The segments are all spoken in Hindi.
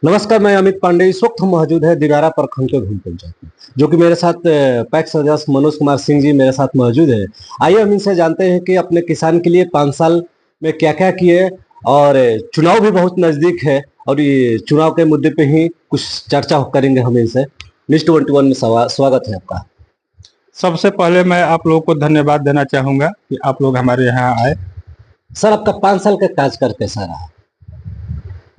नमस्कार, मैं अमित पांडे। इस वक्त हम मौजूद है दिनारा प्रखंड के घूम पंचायत में, जो कि मेरे साथ पैक्स सदस्य मनोज कुमार सिंह जी मेरे साथ मौजूद है। आइए हम इनसे जानते हैं कि अपने किसान के लिए 5 साल में क्या-क्या किए, और चुनाव भी बहुत नजदीक है और ये चुनाव के मुद्दे पे ही कुछ चर्चा करेंगे हम इनसे। न्यूज़ 21 में स्वागत है आपका। सबसे पहले मैं आप लोगों को धन्यवाद देना चाहूंगा कि आप लोग हमारे यहाँ आए। सर, आपका 5 साल का कार्यकाल कैसा रहा?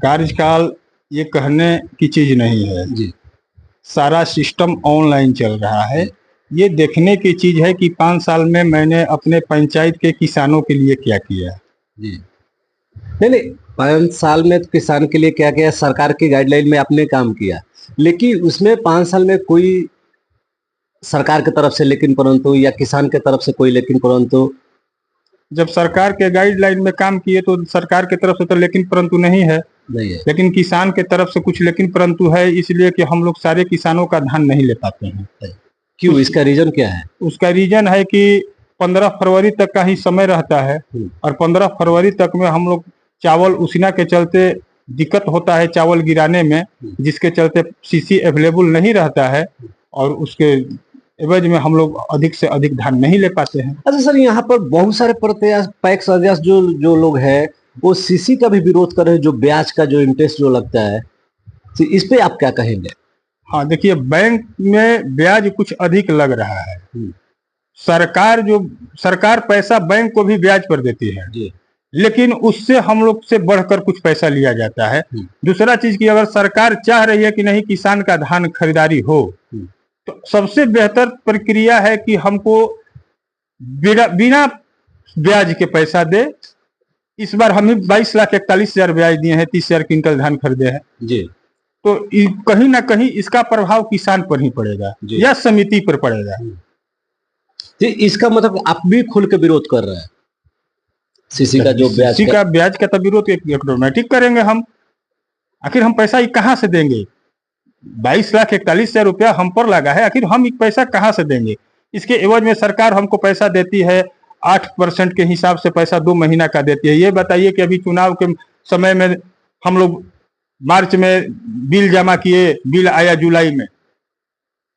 कार्यकाल ये कहने की चीज नहीं है जी। सारा सिस्टम ऑनलाइन चल रहा है। ये देखने की चीज है कि 5 साल में मैंने अपने पंचायत के किसानों के लिए क्या किया। जी। नहीं, 5 साल में तो किसान के लिए क्या किया, सरकार की गाइडलाइन में आपने काम किया, लेकिन उसमें 5 साल में कोई सरकार की तरफ से लेकिन परंतु या किसान के तरफ से कोई लेकिन परंतु? जब सरकार के गाइडलाइन में काम किए तो सरकार की तरफ से तो लेकिन परंतु नहीं है, लेकिन किसान के तरफ से कुछ लेकिन परंतु है, इसलिए कि हम लोग सारे किसानों का धान नहीं ले पाते हैं। क्यों? इसका रीजन क्या है? उसका रीजन है कि 15 फरवरी तक का ही समय रहता है और 15 फरवरी तक में हम लोग चावल उसीना के चलते दिक्कत होता है चावल गिराने में, जिसके चलते सीसी अवेलेबल नहीं रहता है और उसके एवज में हम लोग अधिक से अधिक धान नहीं ले पाते हैं। अच्छा सर, यहाँ पर बहुत सारे पैक्स सदस्य जो लोग हैं वो सीसी का भी विरोध कर रहे हैं, जो ब्याज का जो इंटरेस्ट जो लगता है, तो इस पे आप क्या कहेंगे? हाँ, देखिए, बैंक में ब्याज कुछ अधिक लग रहा है। सरकार पैसा बैंक को भी ब्याज पर देती है, लेकिन उससे हम लोग से बढ़कर कुछ पैसा लिया जाता है। दूसरा चीज की अगर सरकार चाह रही है कि नहीं किसान का धान खरीदारी हो, तो सबसे बेहतर प्रक्रिया है कि हमको बिना ब्याज के पैसा दे। इस बार हम 22,41,000 ब्याज दिए हैं, 30,000 क्विंटल धान खरीदे हैं जी। तो कहीं ना कहीं इसका प्रभाव किसान पर ही पड़ेगा या समिति पर पड़ेगा। तो इसका मतलब आप भी खुल के विरोध कर रहे हैं सीसी का जो ब्याज का तो विरोध ऑटोमेटिक करेंगे हम। आखिर हम पैसा कहाँ से देंगे? 22,41,000 रुपया हम पर लगा है, आखिर हम पैसा कहाँ से देंगे? इसके एवज में सरकार हमको पैसा देती है, 8% के हिसाब से पैसा 2 महीना का देती है। ये बताइए कि अभी चुनाव के समय में हम लोग मार्च में बिल जमा किए, बिल आया जुलाई में,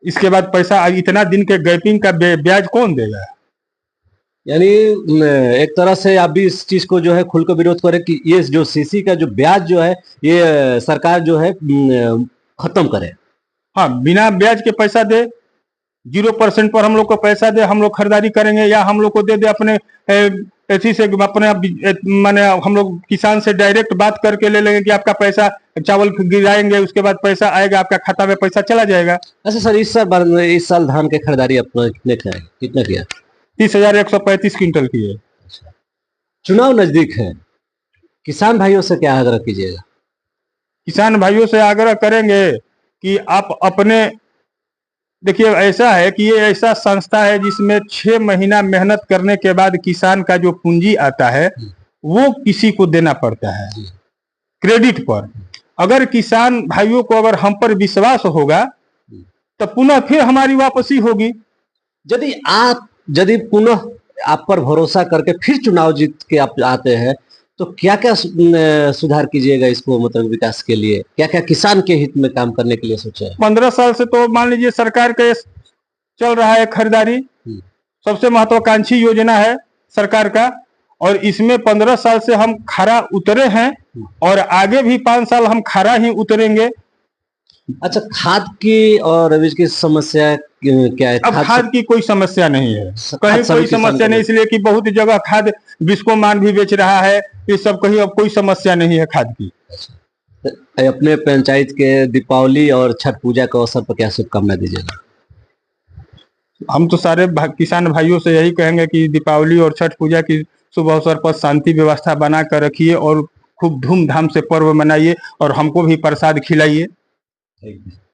इसके बाद पैसा इतना दिन के गैपिंग का ब्याज कौन देगा? यानी एक तरह से आप भी इस चीज को जो है खुल कर विरोध करें कि ये जो सीसी का जो ब्याज जो है ये सरकार जो है खत्म करे। हाँ, बिना ब्याज के पैसा दे, 0% पर हम लोग को पैसा दे, हम लोग खरीदारी करेंगे, या हम लोग को दे अपने ऐसी से अपने माने हम लोग किसान से डायरेक्ट बात करके ले लेंगे कि आपका पैसा चावल गिराएंगे, उसके बाद पैसा आएगा, आपका खाता में पैसा चला जाएगा। अच्छा सर, इस साल धान के खरीदारी अपना कितना किया? 30,135 क्विंटल की है। चुनाव नजदीक है, किसान भाइयों से क्या आग्रह कीजिएगा? किसान भाइयों से आग्रह करेंगे कि आप अपने, देखिए, ऐसा है कि ये ऐसा संस्था है जिसमें 6 महीना मेहनत करने के बाद किसान का जो पूंजी आता है वो किसी को देना पड़ता है क्रेडिट पर। अगर किसान भाइयों को अगर हम पर विश्वास होगा तो पुनः फिर हमारी वापसी होगी। यदि पुनः आप पर भरोसा करके फिर चुनाव जीत के आप आते हैं तो क्या क्या सुधार कीजिएगा इसको, मतलब विकास के लिए क्या क्या किसान के हित में काम करने के लिए सोचा है? 15 साल से तो मान लीजिए सरकार का चल रहा है खरीदारी, सबसे महत्वाकांक्षी योजना है सरकार का, और इसमें 15 साल से हम खरा उतरे हैं और आगे भी 5 साल हम खरा ही उतरेंगे। अच्छा, खाद की और बीज की समस्या क्या है? अब खाद की कोई समस्या नहीं है, कहीं कोई समस्या नहीं, इसलिए कि बहुत जगह खाद बिस्कोमान भी बेच रहा है, ये सब कहीं अब कोई समस्या नहीं है खाद की। अपने पंचायत के दीपावली और छठ पूजा के अवसर पर क्या शुभकामना दीजिएगा? हम तो सारे किसान भाइयों से यही कहेंगे कि दीपावली और छठ पूजा की शुभ अवसर पर शांति व्यवस्था बना कर रखिए और खूब धूमधाम से पर्व मनाइए और हमको भी प्रसाद खिलाइए।